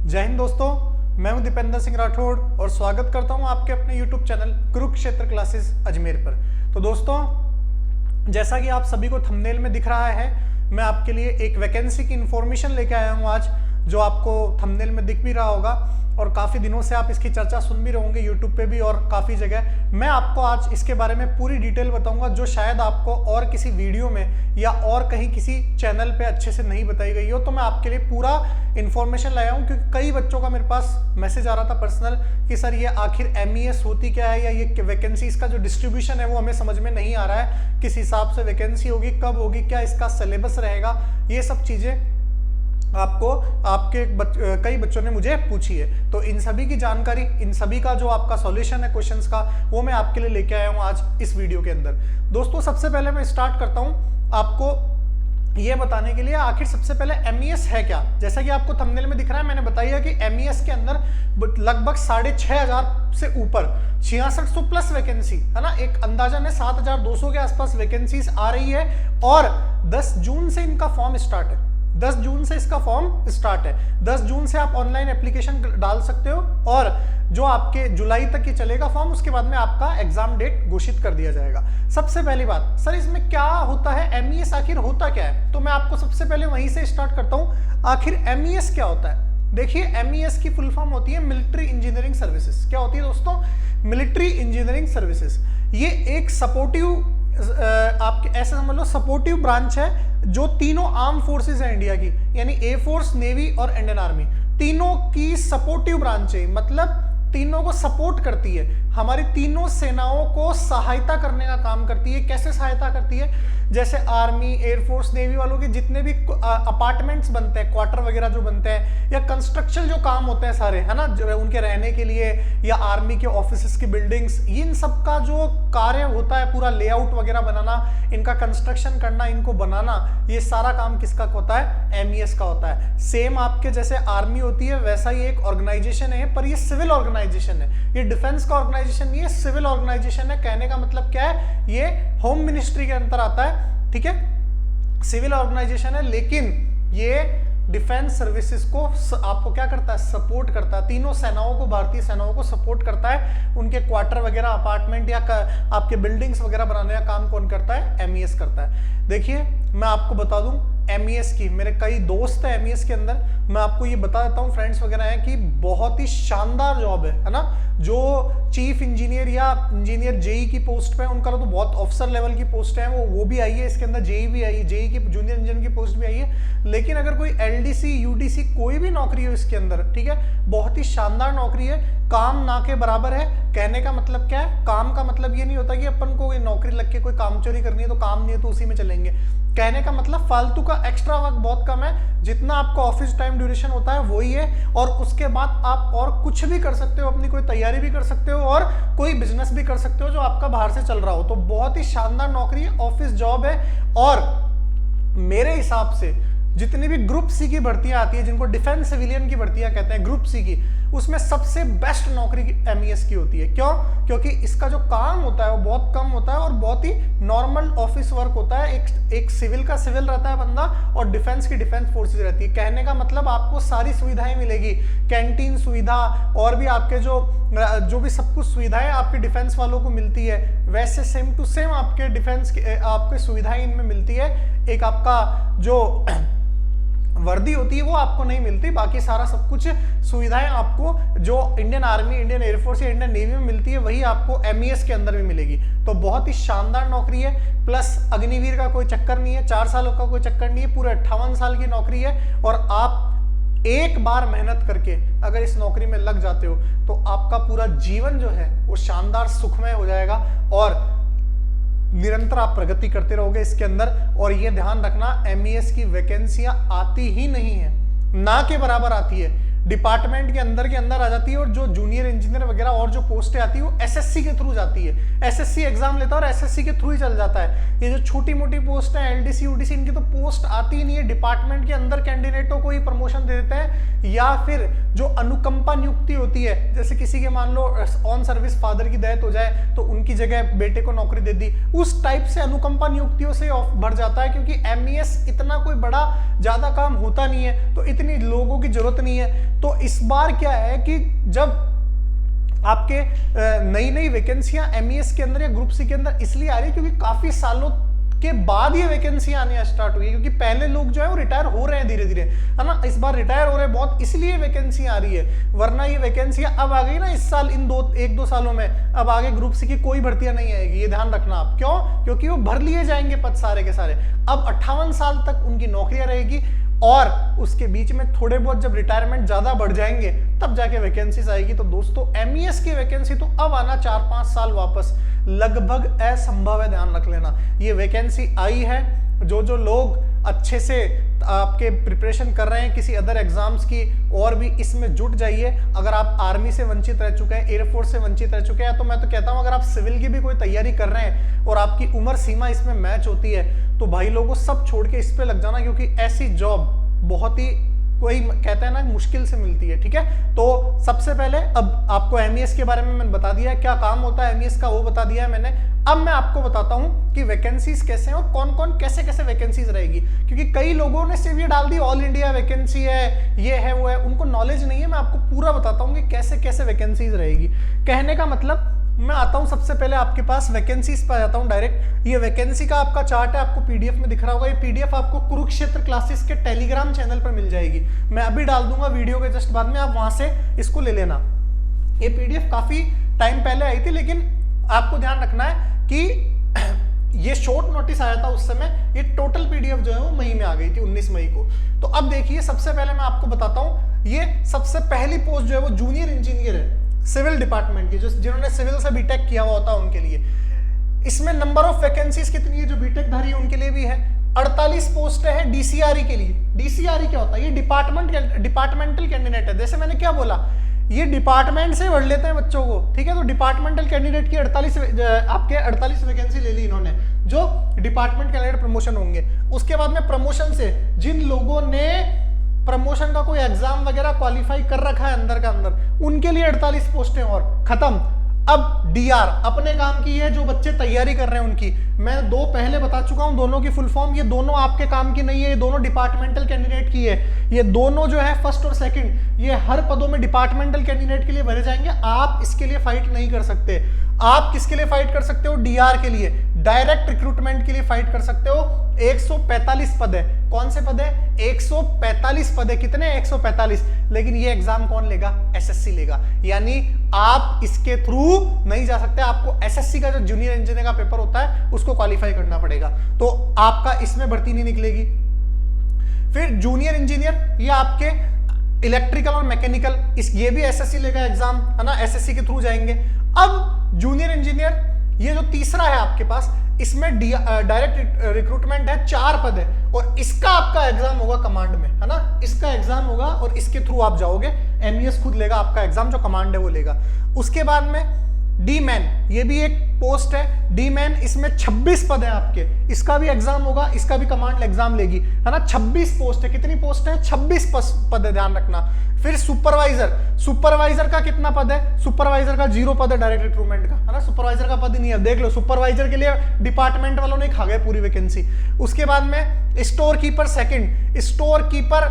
जय हिंद दोस्तों, मैं हूं दीपेंद्र सिंह राठौड़ और स्वागत करता हूं आपके अपने YouTube channel Kurukshetra classes Ajmer पर। तो दोस्तों, जैसा कि आप सभी को थंबनेल में दिख रहा है, मैं आपके लिए एक वैकेंसी की इंफॉर्मेशन लेके आया हूं आज, जो आपको थंबनेल में दिख भी रहा होगा और काफ़ी दिनों से आप इसकी चर्चा सुन भी रहे होंगे यूट्यूब पे भी और काफ़ी जगह। मैं आपको आज इसके बारे में पूरी डिटेल बताऊंगा, जो शायद आपको और किसी वीडियो में या और कहीं किसी चैनल पे अच्छे से नहीं बताई गई हो। तो मैं आपके लिए पूरा इन्फॉर्मेशन लाया हूँ, क्योंकि कई बच्चों का मेरे पास मैसेज आ रहा था पर्सनल कि सर ये आखिर MES होती क्या है, या ये वैकेंसीज का जो डिस्ट्रीब्यूशन है वो हमें समझ में नहीं आ रहा है, किस हिसाब से वैकेंसी होगी, कब होगी, क्या इसका सिलेबस रहेगा, ये सब चीज़ें आपको आपके कई बच्चों ने मुझे पूछी है। तो इन सभी की जानकारी, इन सभी का जो आपका सॉल्यूशन है क्वेश्चंस का, वो मैं आपके लिए लेके आया हूँ आज इस वीडियो के अंदर। दोस्तों, सबसे पहले मैं स्टार्ट करता हूँ आपको ये बताने के लिए आखिर सबसे पहले MES है क्या। जैसा कि आपको थंबनेल में दिख रहा है, मैंने बताया कि MES के अंदर लगभग 6,500 से ऊपर 6600 प्लस वैकेंसी है ना, एक अंदाजन है 7,200 के आसपास वैकेंसीज आ रही है। और 10 जून से इनका फॉर्म स्टार्ट है। 10 जून से इसका फॉर्म स्टार्ट है। 10 जून से आप ऑनलाइन एप्लीकेशन डाल सकते हो और जो आपके जुलाई तक ही चलेगा फॉर्म, उसके बाद में आपका एग्जाम डेट घोषित कर दिया जाएगा। सबसे पहली बात, सर इसमें क्या होता है, MES आखिर होता क्या है, तो मैं आपको सबसे पहले वहीं से स्टार्ट करता हूं। आखिर MES क्या होता है? देखिए, MES की फुल फॉर्म होती है मिलिट्री इंजीनियरिंग सर्विसेज। क्या होती है दोस्तों? Military engineering services. ये एक सपोर्टिव, आपके ऐसे समझ लो, सपोर्टिव ब्रांच है जो तीनों आर्म फोर्सेस है इंडिया की, यानी एयर फोर्स, नेवी और इंडियन आर्मी, तीनों की सपोर्टिव ब्रांच है। मतलब तीनों को सपोर्ट करती है, हमारी तीनों सेनाओं को सहायता करने का काम करती है। कैसे सहायता करती है? जैसे आर्मी, एयरफोर्स, नेवी वालों के जितने भी अपार्टमेंट्स बनते हैं, क्वार्टर वगैरह जो बनते हैं, या कंस्ट्रक्शन जो काम होते हैं सारे, है ना, उनके रहने के लिए, या आर्मी के ऑफिसेस की बिल्डिंग्स, इन सब का जो कार्य होता है, पूरा लेआउट वगैरह बनाना, इनका कंस्ट्रक्शन करना, इनको बनाना, ये सारा काम किसका होता है? MES का होता है। सेम आपके जैसे आर्मी होती है, वैसा ही एक ऑर्गेनाइजेशन है, पर ये सिविल ऑर्गेनाइजेशन है। ये डिफेंस का ऑर्गेनाइजेशन नहीं है, सिविल ऑर्गेनाइजेशन है। कहने का मतलब क्या है? ये होम मिनिस्ट्री के अंदर आता है, ठीक है, सिविल ऑर्गेनाइजेशन है, लेकिन ये डिफेंस सर्विसेज को आपको क्या करता है? सपोर्ट करता है। तीनों सेनाओं को, भारतीय सेनाओं को सपोर्ट करता है। उनके क्वार्टर वगैरह, अपार्टमेंट या आपके बिल्डिंग्स वगैरह बनाने का काम कौन करता है? MES करता है। देखिए, मैं आपको बता दूं MES की, मेरे कई दोस्त हैं MES के अंदर, मैं आपको ये बता देता हूँ, फ्रेंड्स वगैरह हैं, कि बहुत ही शानदार जॉब है ना। जो चीफ इंजीनियर या इंजीनियर JEE की पोस्ट पे, उनका तो बहुत ऑफिसर लेवल की पोस्ट है, वो भी आई है इसके अंदर, JEE भी आई है, JEE की जूनियर इंजीनियर की पोस्ट भी आई है। लेकिन अगर कोई LDC, UDC कोई भी नौकरी हो इसके अंदर, ठीक है, बहुत ही शानदार नौकरी है, काम ना के बराबर है। कहने का मतलब क्या है? काम का मतलब ये नहीं होता कि अपन को कोई नौकरी लग के कोई काम चोरी करनी है तो काम नहीं है तो उसी में चलेंगे। कहने का मतलब फालतू का एक्स्ट्रा वर्क बहुत कम है, जितना आपका ऑफिस टाइम ड्यूरेशन होता है वही है, और उसके बाद आप और कुछ भी कर सकते हो, अपनी कोई तैयारी भी कर सकते हो और कोई बिजनेस भी कर सकते हो जो आपका बाहर से चल रहा हो। तो बहुत ही शानदार नौकरी है, ऑफिस जॉब है। और मेरे हिसाब से जितनी भी ग्रुप C की भर्तियां आती है, जिनको डिफेंस सिविलियन की भर्तियां कहते हैं, ग्रुप C की, उसमें सबसे बेस्ट नौकरी MES की होती है। क्यों? क्योंकि इसका जो काम होता है वो बहुत कम होता है और बहुत ही नॉर्मल ऑफिस वर्क होता है। एक सिविल का सिविल रहता है बंदा, और डिफेंस की डिफेंस फोर्सेज रहती है। कहने का मतलब आपको सारी सुविधाएं मिलेगी, कैंटीन सुविधा, और भी आपके जो भी सब कुछ सुविधाएं आपके डिफेंस वालों को मिलती है, वैसे सेम टू सेम आपके डिफेंस की आपके सुविधाएं इनमें मिलती है। एक आपका जो वर्दी होती है वो आपको नहीं मिलती, बाकी सारा सब कुछ सुविधाएं आपको जो इंडियन आर्मी, इंडियन एयरफोर्स या इंडियन नेवी में मिलती है, वही आपको MES के अंदर भी मिलेगी। तो बहुत ही शानदार नौकरी है। प्लस अग्निवीर का कोई चक्कर नहीं है, 4 सालों का कोई चक्कर नहीं है, पूरे 58 साल की नौकरी है। और आप एक बार मेहनत करके अगर इस नौकरी में लग जाते हो तो आपका पूरा जीवन जो है वो शानदार सुखमय हो जाएगा, और निरंतर आप प्रगति करते रहोगे इसके अंदर। और ये ध्यान रखना, MES की वैकेंसियां आती ही नहीं है, ना के बराबर आती है, डिपार्टमेंट के अंदर आ जाती है। और जो जूनियर इंजीनियर वगैरह और जो पोस्टें आती है वो SSC के थ्रू जाती है, SSC एग्जाम लेता है और SSC के थ्रू ही चल जाता है। ये जो छोटी मोटी पोस्ट है LDC UDC, इनकी तो पोस्ट आती ही नहीं है, डिपार्टमेंट के अंदर कैंडिडेटों को ही प्रमोशन दे देते हैं। या फिर जो अनुकंपा नियुक्ति होती है, जैसे किसी के मान लो ऑन सर्विस फादर की डेथ हो जाए तो उनकी जगह बेटे को नौकरी दे दी, उस टाइप से अनुकंपा नियुक्तियों से ऑफ भर जाता है, क्योंकि MES इतना कोई बड़ा ज्यादा काम होता नहीं है, तो इतनी लोगों की जरूरत नहीं है। तो इस बार क्या है कि जब आपके नई नई वैकेंसियां MES के अंदर या ग्रुप सी के अंदर इसलिए आ रही है क्योंकि काफी सालों के बाद ये वैकेंसी आने स्टार्ट हुई है, क्योंकि पहले लोग जो है वो रिटायर हो रहे हैं धीरे धीरे, है ना, इस बार रिटायर हो रहे हैं बहुत, इसलिए वैकेंसी आ रही है। वरना ये वैकेंसियां अब आ गई ना इस साल, इन 1-2 सालों में, अब आगे ग्रुप सी की कोई भर्तियां नहीं आएगी, ये ध्यान रखना आप। क्यों? क्योंकि वो भर लिए जाएंगे पद सारे के सारे। अब 58 साल तक उनकी नौकरियां रहेगी और उसके बीच में थोड़े बहुत जब रिटायरमेंट ज्यादा बढ़ जाएंगे तब जाके वैकेंसीज आएगी। तो दोस्तों MES की वैकेंसी तो अब आना 4-5 साल वापस लगभग असंभव है, ध्यान रख लेना। ये वैकेंसी आई है, जो लोग अच्छे से आपके प्रिपरेशन कर रहे हैं किसी अदर एग्जाम्स की, और भी इसमें जुट जाइए। अगर आप आर्मी से वंचित रह चुके हैं, एयरफोर्स से वंचित रह चुके हैं, तो मैं तो कहता हूं अगर आप सिविल की भी कोई तैयारी कर रहे हैं और आपकी उम्र सीमा इसमें मैच होती है तो भाई लोगों सब छोड़ के इस पे लग जाना, क्योंकि ऐसी जॉब बहुत ही, कोई कहता है ना, मुश्किल से मिलती है। ठीक है, तो सबसे पहले अब आपको MES के बारे में मैंने बता दिया है, क्या काम होता है MES का वो बता दिया है मैंने। अब मैं आपको बताता हूं कि वैकेंसीज कैसे हैं और कौन कौन कैसे कैसे वैकेंसीज रहेगी, क्योंकि कई लोगों ने सिर्फ ये डाल दी ऑल इंडिया वैकेंसी है, ये है वो है, उनको नॉलेज नहीं है। मैं आपको पूरा बताता हूं कि कैसे कैसे वैकेंसीज रहेगी। कहने का मतलब, मैं आता हूं सबसे पहले आपके पास वैकेंसीज पे आ जाता हूं डायरेक्ट। ये वैकेंसी का आपका चार्ट है, आपको PDF में दिख रहा होगा। ये PDF आपको कुरुक्षेत्र क्लासेस के टेलीग्राम चैनल पर मिल जाएगी, मैं अभी डाल दूंगा वीडियो के जस्ट बाद में, आप वहां से इसको ले लेना। ये PDF काफी टाइम पहले आई थी, लेकिन आपको ध्यान रखना है कि ये शॉर्ट नोटिस आया था उस समय, ये टोटल PDF जो है वो मई में आ गई थी, 19 मई को। तो अब देखिए, सबसे पहले मैं आपको बताता हूं, ये सबसे पहली पोस्ट जो है वो जूनियर इंजीनियर है सिविल डिपार्टमेंट की, जो जिन्होंने सिविल से बीटेक किया हुआ होता है उनके लिए। इसमें नंबर ऑफ वैकेंसीज कितनी है? जो बीटेक धारी है उनके लिए भी है 48 पोस्ट है DCRE के लिए। DCRE क्या होता है? ये डिपार्टमेंटल कैंडिडेट है। जैसे मैंने क्या बोला, ये डिपार्टमेंट से भर लेते हैं बच्चों को, ठीक है। तो डिपार्टमेंटल कैंडिडेट की 48 वैकेंसी ले ली इन्होंने, जो डिपार्टमेंट कैंडिडेट प्रमोशन होंगे। उसके बाद में प्रमोशन से जिन लोगों ने प्रमोशन का कोई एग्जाम वगैरह क्वालिफाई कर रखा है अंदर का अंदर, उनके लिए 48 पोस्टें और खत्म। अब DR अपने काम की है, जो बच्चे तैयारी कर रहे हैं उनकी। मैं 2 पहले बता चुका हूं दोनों की फुल फॉर्म, ये दोनों आपके काम की नहीं है, ये दोनों डिपार्टमेंटल कैंडिडेट की है। ये दोनों जो है फर्स्ट और सेकंड, ये हर पदों में डिपार्टमेंटल कैंडिडेट के लिए भरे जाएंगे। आप इसके लिए फाइट नहीं कर सकते। आप किसके लिए फाइट कर सकते हो? DR के लिए, डायरेक्ट रिक्रूटमेंट के लिए फाइट कर सकते हो। 145 पद है। कौन से पद है? 145 पद है। कितने? 145। लेकिन ये एग्जाम कौन लेगा? SSC लेगा। यानी आप इसके थ्रू नहीं जा सकते, आपको SSC का जो जूनियर इंजीनियर का पेपर होता है उसको क्वालिफाई करना पड़ेगा, तो आपका इसमें भर्ती नहीं निकलेगी। फिर जूनियर इंजीनियर, ये आपके इलेक्ट्रिकल और मैकेनिकल, ये भी SSC लेगा एग्जाम, है ना, SSC के थ्रू जाएंगे। अब जूनियर इंजीनियर, ये जो तीसरा है आपके पास, इसमें डायरेक्ट रिक्रूटमेंट है, 4 पद है, और इसका आपका एग्जाम होगा कमांड में, है ना, इसका एग्जाम होगा और इसके थ्रू आप जाओगे। MES खुद लेगा आपका एग्जाम, जो कमांड है वो लेगा। उसके बाद में D-मैन, ये भी एक पोस्ट है D-मैन, इसमें 26 पद है आपके, इसका भी एग्जाम होगा, इसका भी कमांड एग्जाम लेगी, है ना। 26 पोस्ट है। कितनी पोस्ट है? 26 पद है, ध्यान रखना। फिर सुपरवाइजर का कितना पद है? सुपरवाइजर का 0 पद है डायरेक्ट रिक्रूटमेंट का, है ना, सुपरवाइजर का पद ही नहीं है। देख लो, सुपरवाइजर के लिए डिपार्टमेंट वालों ने खा गए पूरी वैकेंसी। उसके बाद में store keeper second, store keeper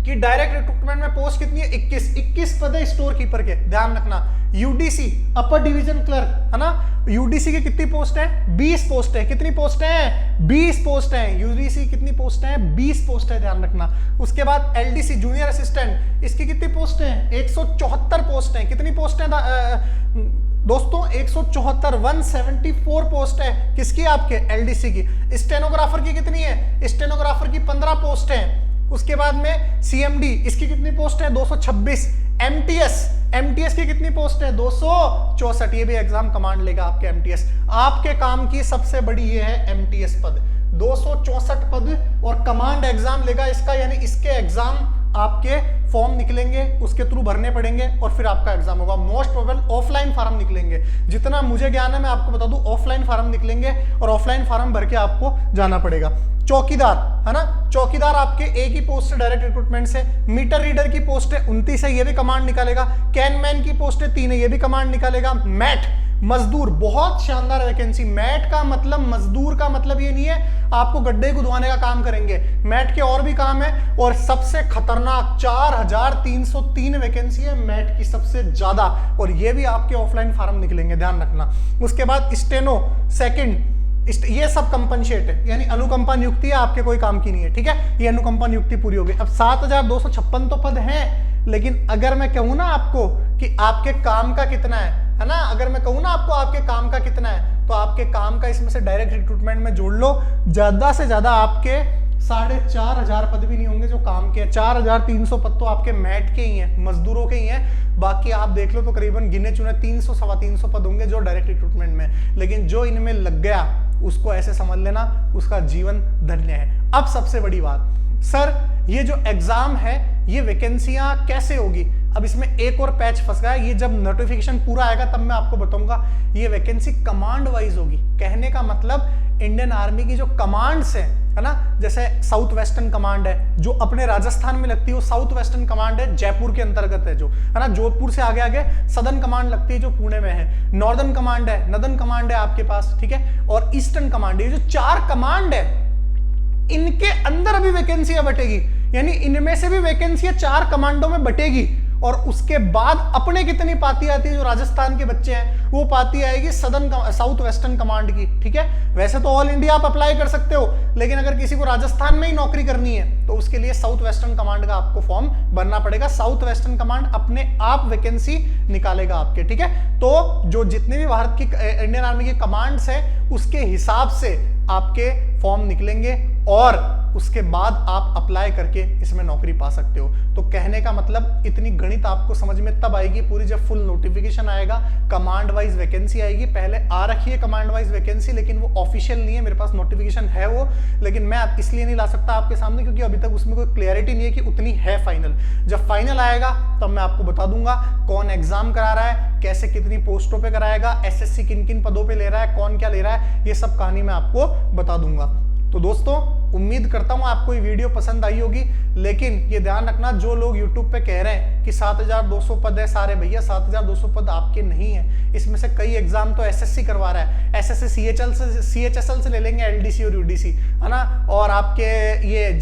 की डायरेक्ट रिक्रूटमेंट में पोस्ट कितनी है? 21 पद है स्टोर कीपर के, ध्यान रखना। UDC अपर डिवीजन क्लर्क, है ना, UDC की कितनी पोस्ट है? 20 पोस्ट है। कितनी पोस्ट है? 20 पोस्ट है। UDC कितनी पोस्ट है? 20 पोस्ट है, ध्यान रखना। उसके बाद LDC जूनियर असिस्टेंट, इसकी कितनी पोस्ट है? 174 पोस्ट है। कितनी पोस्ट है दोस्तों? 174 पोस्ट है। किसकी? आपके LDC की। स्टेनोग्राफर की कितनी है? स्टेनोग्राफर की 15 पोस्ट है। उसके बाद में CMD, इसकी कितनी पोस्ट है? 226। MTS की कितनी पोस्ट है? 264। ये भी एग्जाम कमांड लेगा आपके MTS। आपके काम की सबसे बड़ी ये है MTS पद, 264 पद, और कमांड एग्जाम लेगा इसका, यानी इसके एग्जाम आपके फॉर्म निकलेंगे, उसके थ्रू भरने पड़ेंगे और फिर आपका एग्जाम होगा। मोस्ट प्रोबेबल ऑफलाइन फार्म निकलेंगे, जितना मुझे ज्ञान है मैं आपको बता दूं, ऑफलाइन फार्म निकलेंगे और ऑफलाइन फार्म भर के आपको जाना पड़ेगा। चौकीदार है ना, चौकीदार आपके एक ही पोस्ट है डायरेक्ट रिक्रूटमेंट से। मीटर रीडर की पोस्ट है 29 है, ये भी कमांड निकालेगा। कैनमैन की पोस्ट है 3 है, ये भी कमांड निकालेगा। मैट मजदूर, बहुत शानदार वैकेंसी। मैट का मतलब, मजदूर का मतलब ये नहीं है आपको गड्ढे खुदवाने का काम करेंगे, मैट के और भी काम है। और सबसे खतरनाक 4303 वैकेंसी है मैट की, सबसे ज्यादा, और ये भी आपके ऑफलाइन फार्म निकलेंगे, ध्यान रखना। उसके बाद स्टेनो सेकंड, ये सब कंपनसेट है, यानी अनुकंपा नियुक्ति है, आपके कोई काम की नहीं है, ठीक है। ये अनुकंपा नियुक्ति पूरी हो गई। अब 7256 तो पद हैं, लेकिन अगर मैं कहूं ना आपको कि आपके काम का कितना है ना, अगर मैं कहूं ना आपको आपके काम का कितना है, तो आपके काम का इसमें से डायरेक्ट रिक्रूटमेंट में जोड़ लो, ज्यादा से ज्यादा आपके 4500 पद भी नहीं होंगे जो काम के। 4300 पद तो आपके मैट के ही हैं, मजदूरों के ही हैं। बाकी आप देख लो तो करीबन गिने चुने 300 सवा 300 पद होंगे जो डायरेक्ट रिक्रूटमेंट में। लेकिन जो इनमें लग गया उसको ऐसे समझ लेना उसका जीवन धन्य है। अब सबसे बड़ी बात, सर ये जो एग्जाम है ये वैकेंसियां कैसे होगी? अब इसमें एक और पैच फंस गया है, ये जब नोटिफिकेशन पूरा आएगा तब मैं आपको बताऊंगा। ये वैकेंसी कमांड वाइज होगी, कहने का मतलब इंडियन आर्मी की जो कमांड्स है ना, जैसे साउथ वेस्टर्न कमांड है जो अपने राजस्थान में लगती है, वो साउथ वेस्टर्न कमांड है जयपुर के अंतर्गत है, जो है ना, जोधपुर से आगे आगे सदर्न कमांड लगती है जो पुणे में है। नॉर्दर्न कमांड है, नदर्न कमांड है आपके पास, ठीक है, और ईस्टर्न कमांड, ये जो 4 कमांड है इनके अंदर अभी वैकेंसियां बटेगी, यानी इनमें से भी वैकेंसियां 4 कमांडों में बटेगी। और उसके बाद अपने कितनी पाती आती है, जो राजस्थान के बच्चे हैं वो पाती आएगी साउथ वेस्टर्न कमांड की, ठीक है। वैसे तो ऑल इंडिया आप अप्लाई कर सकते हो, लेकिन अगर किसी को राजस्थान में ही नौकरी करनी है तो उसके लिए साउथ वेस्टर्न कमांड का आपको फॉर्म भरना पड़ेगा। साउथ वेस्टर्न कमांड अपने आप वैकेंसी निकालेगा आपके, ठीक है। तो जो जितने भी भारत की इंडियन आर्मी की कमांड्स है उसके हिसाब से आपके फॉर्म निकलेंगे और उसके बाद आप अप्लाई करके इसमें नौकरी पा सकते हो। तो कहने का मतलब इतनी गणित आपको समझ में तब आएगी पूरी जब फुल नोटिफिकेशन आएगा, कमांड वाइज वैकेंसी आएगी। पहले आ रखी है कमांड वाइज वैकेंसी, लेकिन वो ऑफिशियल नहीं है, मेरे पास नोटिफिकेशन है वो, लेकिन मैं इसलिए नहीं ला सकता आपके सामने क्योंकि अभी तक उसमें कोई क्लियरिटी नहीं है कि उतनी है फाइनल। जब फाइनल आएगा तब मैं आपको बता दूंगा कौन एग्जाम करा रहा है, कैसे कितनी पोस्टों पे कराएगा, एसएससी किन किन पदों पे ले रहा है, कौन क्या ले रहा है, ये सब कहानी मैं आपको बता दूंगा। तो दोस्तों उम्मीद करता हूं आपको ये वीडियो पसंद आई होगी, लेकिन ये ध्यान रखना जो लोग YouTube पे कह रहे हैं कि 7200 पद है, सारे भैया 7200 पद आपके नहीं है। इसमें से कई एग्जाम तो एसएससी करवा रहा है, एसएससी सीएचएसएल से ले लेंगे एलडीसी और यूडीसी, है ना, और आपके ये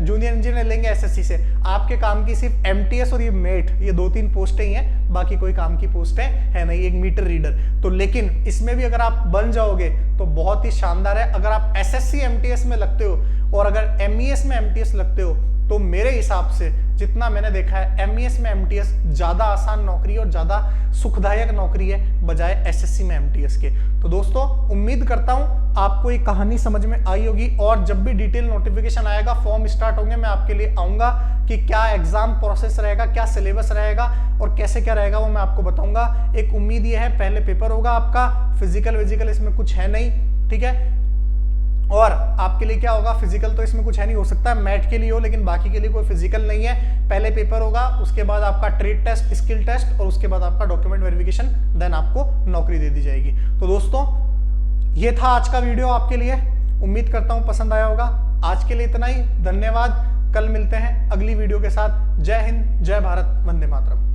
जूनियर इंजीनियर लेंगे एसएससी से। आपके काम की सिर्फ एमटीएस और ये मेट, ये 2-3 पोस्टें ही हैं, बाकी कोई काम की पोस्टें है नहीं, एक मीटर रीडर। तो लेकिन इसमें भी अगर आप बन जाओगे तो बहुत ही शानदार है। अगर आप एसएससी एमटीएस में लगते हो और अगर एमईएस में एमटीएस लगते हो तो मेरे हिसाब से जितना मैंने देखा है एमईएस में एमटीएस ज्यादा आसान नौकरी और ज्यादा सुखदायक नौकरी है बजाय एसएससी में एमटीएस के। तो दोस्तों उम्मीद करता हूं आपको ये कहानी समझ में आई होगी, और जब भी डिटेल नोटिफिकेशन आएगा, फॉर्म स्टार्ट होंगे, मैं आपके लिए आऊंगा कि क्या एग्जाम प्रोसेस रहेगा, क्या सिलेबस रहेगा और कैसे क्या रहेगा वो मैं आपको बताऊंगा। एक उम्मीद ये है पहले पेपर होगा आपका, फिजिकल विजिकल इसमें कुछ है नहीं, ठीक है, और आपके लिए क्या होगा, फिजिकल तो इसमें कुछ है नहीं, हो सकता है मैट के लिए हो लेकिन बाकी के लिए कोई फिजिकल नहीं है। पहले पेपर होगा, उसके बाद आपका ट्रेड टेस्ट, स्किल टेस्ट और उसके बाद आपका डॉक्यूमेंट वेरिफिकेशन, देन आपको नौकरी दे दी जाएगी। तो दोस्तों ये था आज का वीडियो आपके लिए, उम्मीद करता हूं पसंद आया होगा। आज के लिए इतना ही, धन्यवाद। कल मिलते हैं अगली वीडियो के साथ। जय हिंद, जय भारत, वंदे मातरम।